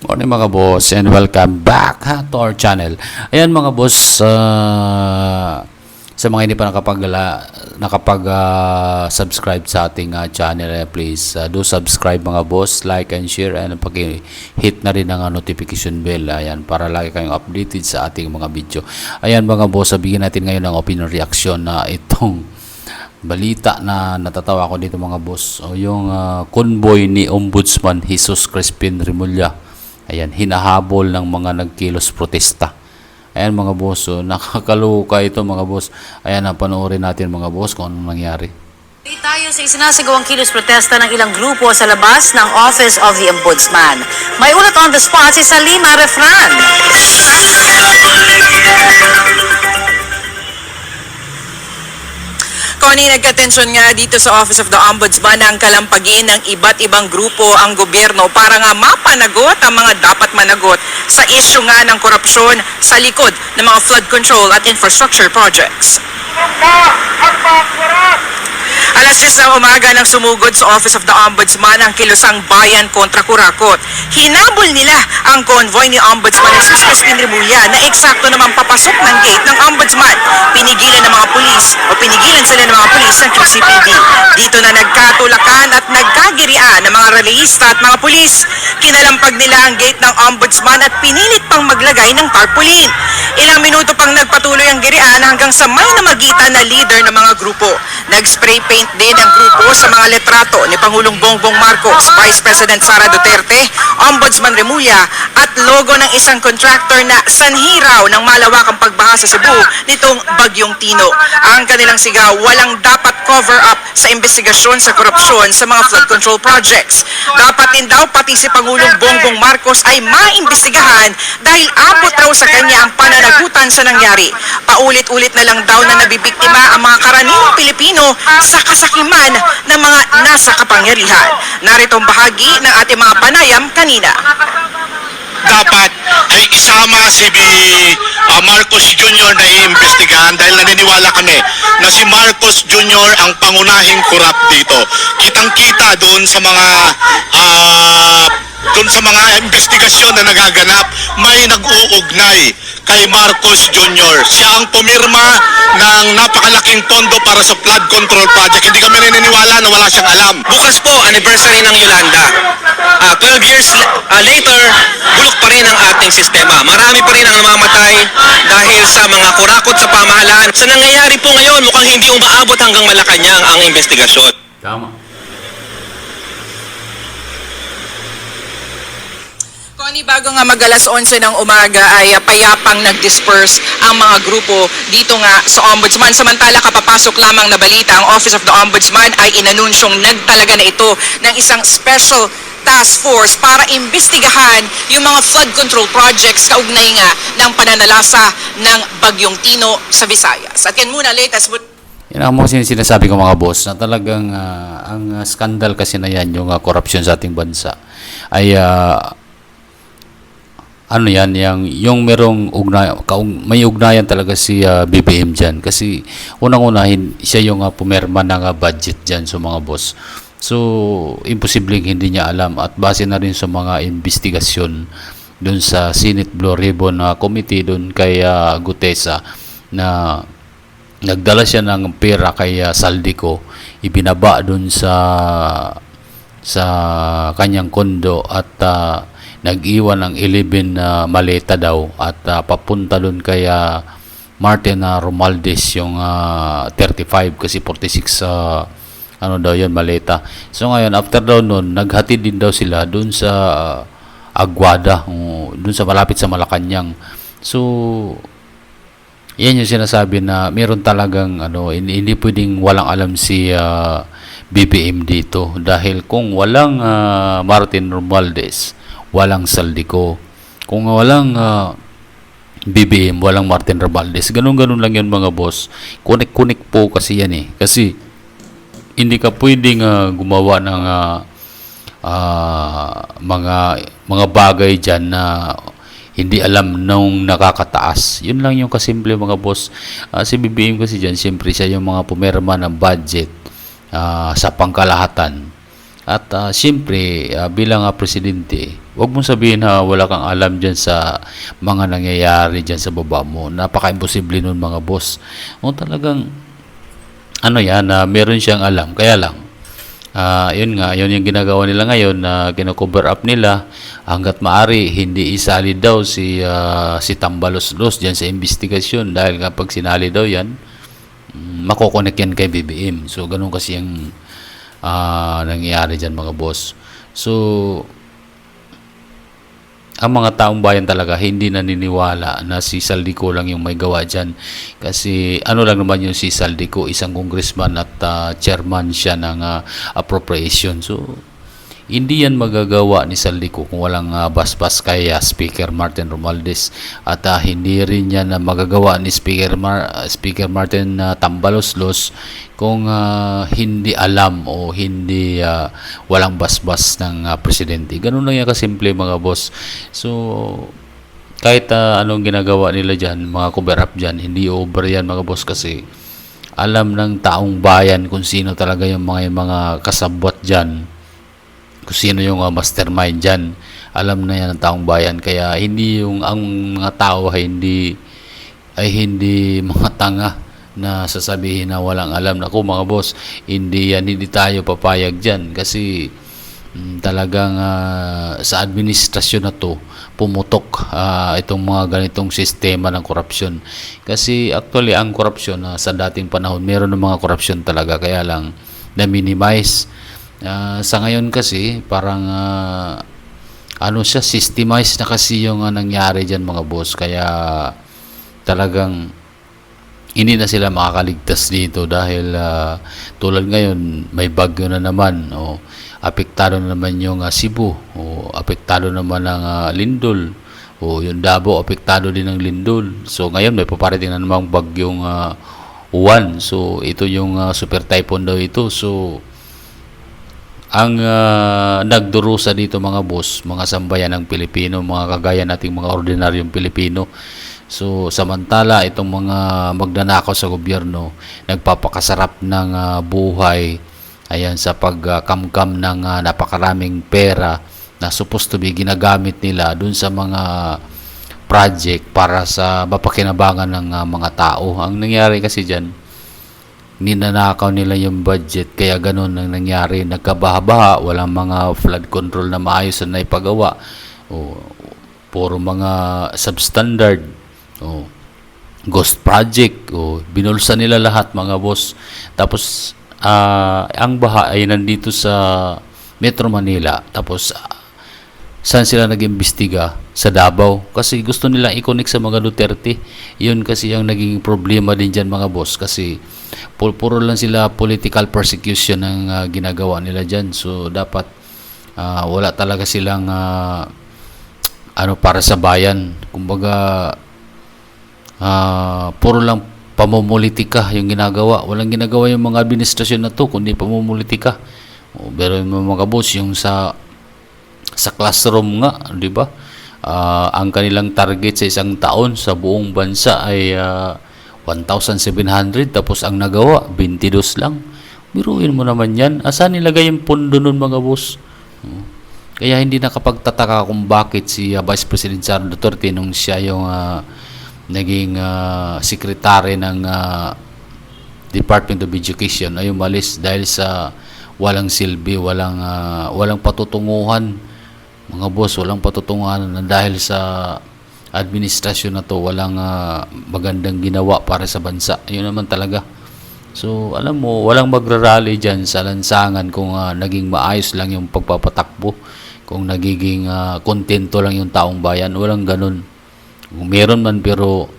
Morning mga boss and welcome back to our channel. Ayan mga boss, sa mga hindi pa nakapag-subscribe sa ating channel, please do subscribe mga boss, like and share, and pag-hit na rin ang notification bell, ayan, para lagi kayong updated sa ating mga video. Ayan mga boss, sabihin natin ngayon ng opinion reaction na itong balita na natatawa ko dito mga boss, o yung convoy ni Ombudsman Jesus Crispin Remulla. Ayan, hinahabol ng mga nagkilos protesta. Ayan mga boss, nakakaluka ito mga boss. Ayan, panoorin natin mga boss kung anong nangyari. Tayo sa isinasagawang kilos protesta ng ilang grupo sa labas ng Office of the Ombudsman. May ulat on the spot si Salima Refran. Connie, nagka-atensyon nga dito sa Office of the Ombudsman ang kalampagin ng iba't ibang grupo ang gobyerno para nga mapanagot ang mga dapat managot sa isyu nga ng korupsyon sa likod ng mga flood control at infrastructure projects. Alas 10 ng umaga nang sumugod sa Office of the Ombudsman ang kilusang bayan kontra kurakot. Hinabol nila ang convoy ni Ombudsman Jesus Crispin Remulla na eksakto naman papasok ng gate ng Ombudsman. Pinigilan sila ng mga pulis ng QCPD. Dito na nagkatulakan at nagkagirian ng mga relihista at mga pulis. Kinalampag nila ang gate ng Ombudsman at pinilit pang maglagay ng tarpaulin. Ilang minuto pang nagpatuloy ang girian hanggang sa may namagitan na leader ng mga grupo. Nag-spray paint din ang grupo sa mga letrato ni Pangulong Bongbong Marcos, Vice President Sara Duterte, Ombudsman Remulla at logo ng isang contractor na sanhi raw ng malawakang pagbaha sa Cebu nitong Bagyong Tino. Ang kanilang sigaw, walang dapat cover-up sa investigasyon sa korupsyon sa mga flood control projects. Dapat din daw pati si Pangulong Bongbong Marcos ay maimbestigahan dahil abot raw sa kanya ang pananagutan sa nangyari. Paulit-ulit na lang daw na nabibiktima ang mga karaniwang Pilipino sa kasakiman ng mga nasa kapangyarihan. Narito ang bahagi ng ating mga panayam kanina. Dapat ay isama si Marcos Jr. na iimbestigahan dahil naniniwala kami na si Marcos Jr. ang pangunahing korap dito. Kitang-kita doon sa mga investigasyon na nagaganap, may nag-uugnay kay Marcos Jr. Siya ang pumirma ng napakalaking pondo para sa flood control project. Hindi kami naniniwala na wala siyang alam. Bukas po, anniversary ng Yolanda. 12 years later, bulok pa rin ang ating sistema. Marami pa rin ang namamatay dahil sa mga kurakot sa pamahalaan. Sa nangyayari po ngayon, mukhang hindi umaabot hanggang Malacanang ang investigasyon. Tama. Connie, bago nga mag-alas 11 ng umaga ay payapang nag-disperse ang mga grupo dito nga sa Ombudsman. Samantala, kapapasok lamang na balita, ang Office of the Ombudsman ay inanunsyong nagtalaga na ito ng isang special task force para imbestigahan yung mga flood control projects kaugnay nga ng pananalasa ng Bagyong Tino sa Visayas. At yan muna, latest. Yan ang mga sinasabi ko mga boss, na talagang ang skandal kasi na yan, yung corruption sa ating bansa, ay ano yan, yung merong may ugnayan talaga si BBM dyan. Kasi unang-unahin, siya yung pumerma ng budget dyan sa mga boss. So, imposibleng hindi niya alam, at base na rin sa mga investigasyon dun sa Senate Blue Ribbon Committee dun kay Gutesa, na nagdala siya ng pera kay Saldico, ibinaba dun sa kanyang kondo, at nag-iwan ng 11 maleta daw, at papunta dun kay Martin Romualdez yung 35, kasi 46 ano daw yun, maleta. So ngayon, after daw nun, naghatid din daw sila dun sa Aguada, dun sa malapit sa Malacanang. So yan yung sinasabi na meron talagang hindi pwedeng walang alam si BBM dito, dahil kung walang Martin Romualdez, walang Saldico. Kung walang BBM, walang Martin Romualdez. Ganun lang yun mga boss. Kunik-kunik po kasi yan kasi hindi ka pwedeng gumawa ng mga bagay dyan na hindi alam nung nakakataas. Yun lang yung kasimple mga boss. Si BBM kasi dyan, siyempre siya yung mga pumerma ng budget sa pangkalahatan. At siyempre, bilang presidente, Huwag mong sabihin na wala kang alam dyan sa mga nangyayari dyan sa baba mo. Napaka-imposible nun mga boss. O talagang, ano yan, meron siyang alam. Kaya lang, yun nga, yun yung ginagawa nila ngayon na kino-cover up nila hanggat maari hindi isali daw si Tambalos-Los diyan sa investigasyon dahil kapag sinali daw yan makokonek yan kay BBM. So ganun kasi yung nangyayari diyan mga boss. So ang mga taong bayan talaga hindi naniniwala na si Saldico lang yung may gawa dyan. Kasi ano lang naman yung si Saldico, isang congressman at chairman siya ng appropriation. So, hindi yan magagawa ni Saldico kung walang basbas kay Speaker Martin Romualdez. At hindi rin yan magagawa ni Speaker Martin Tambalos-Los kung hindi alam o hindi walang basbas ng presidente. Ganun lang yan kasimple mga boss. So, kahit anong ginagawa nila dyan, mga cover up dyan, hindi over yan mga boss kasi alam ng taong bayan kung sino talaga yung mga kasabwat dyan, kung sino yung mastermind dyan. Alam na yan ng taong bayan. Kaya hindi yung ang mga tao ay hindi mga tanga na sasabihin na walang alam. Naku mga boss, hindi tayo papayag dyan kasi talagang sa administrasyon na to pumutok itong mga ganitong sistema ng korupsyon. Kasi actually ang korupsyon sa dating panahon meron ng mga korupsyon talaga, kaya lang na-minimize. Sa ngayon kasi parang systemized na kasi yung nangyari dyan mga boss, kaya talagang hindi na sila makakaligtas dito dahil tulad ngayon may bagyo na naman, apektado na naman yung Cebu, apektado naman ang Lindol, yung Davao apektado din ng Lindol. So ngayon may paparating na namang bagyong Juan. So ito yung super typhoon daw ito. So ang nagdurusa dito mga boss, mga sambayan ng Pilipino, mga kagaya nating mga ordinaryong Pilipino. So samantala itong mga magnanakaw sa gobyerno nagpapakasarap ng buhay ayan sa pagkamkam ng napakaraming pera na supposed to be ginagamit nila dun sa mga project para sa mapakinabangan ng mga tao. Ang nangyari kasi dyan, ninanakaw nila yung budget, kaya ganun ang nangyari, nagkabaha-baha, walang mga flood control na maayos na ipagawa, puro mga substandard, ghost project, binulsa nila lahat mga boss. Tapos ang baha ay nandito sa Metro Manila, tapos saan sila nag-imbestiga? Sa Davao, kasi gusto nila i-connect sa mga Duterte. Yun kasi ang naging problema din dyan mga boss, kasi puro lang sila political persecution ang ginagawa nila dyan. So dapat wala talaga silang para sa bayan. Kumbaga puro lang pamumulitika yung ginagawa. Walang ginagawa yung mga administrasyon na to kundi pamumulitika. Pero yung mga boss, yung sa classroom nga, di ba? Ang kanilang target sa isang taon sa buong bansa ay 1,700, tapos ang nagawa 22 lang. Biruin mo naman yan. Asan nilagay yung pondo nun mga boss? Kaya hindi nakapagtataka kung bakit si Vice President Sara Duterte nung siya yung naging secretary ng Department of Education ay umalis dahil sa walang silbi, walang patutunguhan mga boss, walang patutunguhan dahil sa administrasyon na to, walang magandang ginawa para sa bansa. Yun naman talaga. So alam mo, walang magrarally dyan sa lansangan kung naging maayos lang yung pagpapatakbo, kung nagiging kontento lang yung taong bayan. Walang ganun. Kung meron man, pero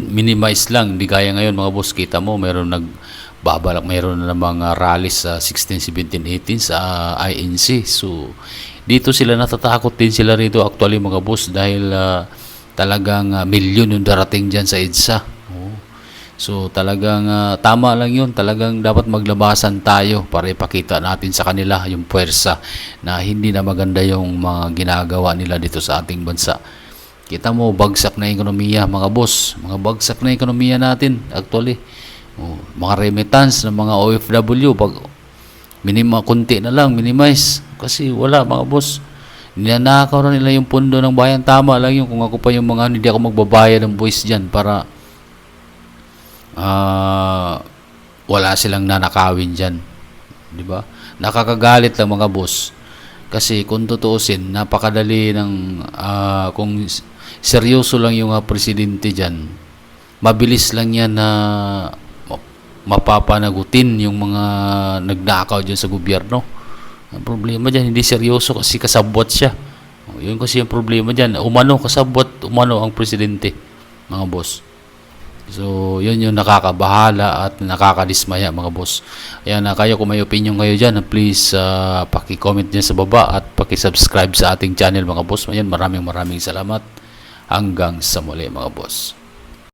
minimize lang. Hindi kaya ngayon mga boss, kita mo mayroon mayroon na mga rallies sa 16, 17, 18 sa INC. So dito sila natatakot din sila rito actually mga boss, dahil talagang milyon yung darating dyan sa EDSA. So talagang tama lang yun, talagang dapat maglabasan tayo para ipakita natin sa kanila yung puwersa na hindi na maganda yung mga ginagawa nila dito sa ating bansa. Kita mo, bagsak na ekonomiya mga boss, mga bagsak na ekonomiya natin actually. Mga remittance ng mga OFW, Kunti na lang, minimize. Kasi wala mga boss. Ninanakaw na nila yung pundo ng bayan. Tama lang yun. Kung ako pa yung mga hindi ako magbabayad ng buwis dyan para wala silang nanakawin dyan. Di ba? Nakakagalit lang mga boss. Kasi kung tutuusin, napakadali ng kung seryoso lang yung presidente dyan, mabilis lang yan na mapapanagutin yung mga nagnakaw dyan sa gobyerno. Ang problema dyan, hindi seryoso kasi kasabwat siya. Yun kasi yung problema dyan. Kasabwat ang presidente, mga boss. So, yun yung nakakabahala at nakakadismaya, mga boss. Ayan, kayo kung may opinion kayo dyan, please paki-comment dyan sa baba at paki-subscribe sa ating channel, mga boss. Ayan, maraming salamat. Hanggang sa muli, mga boss.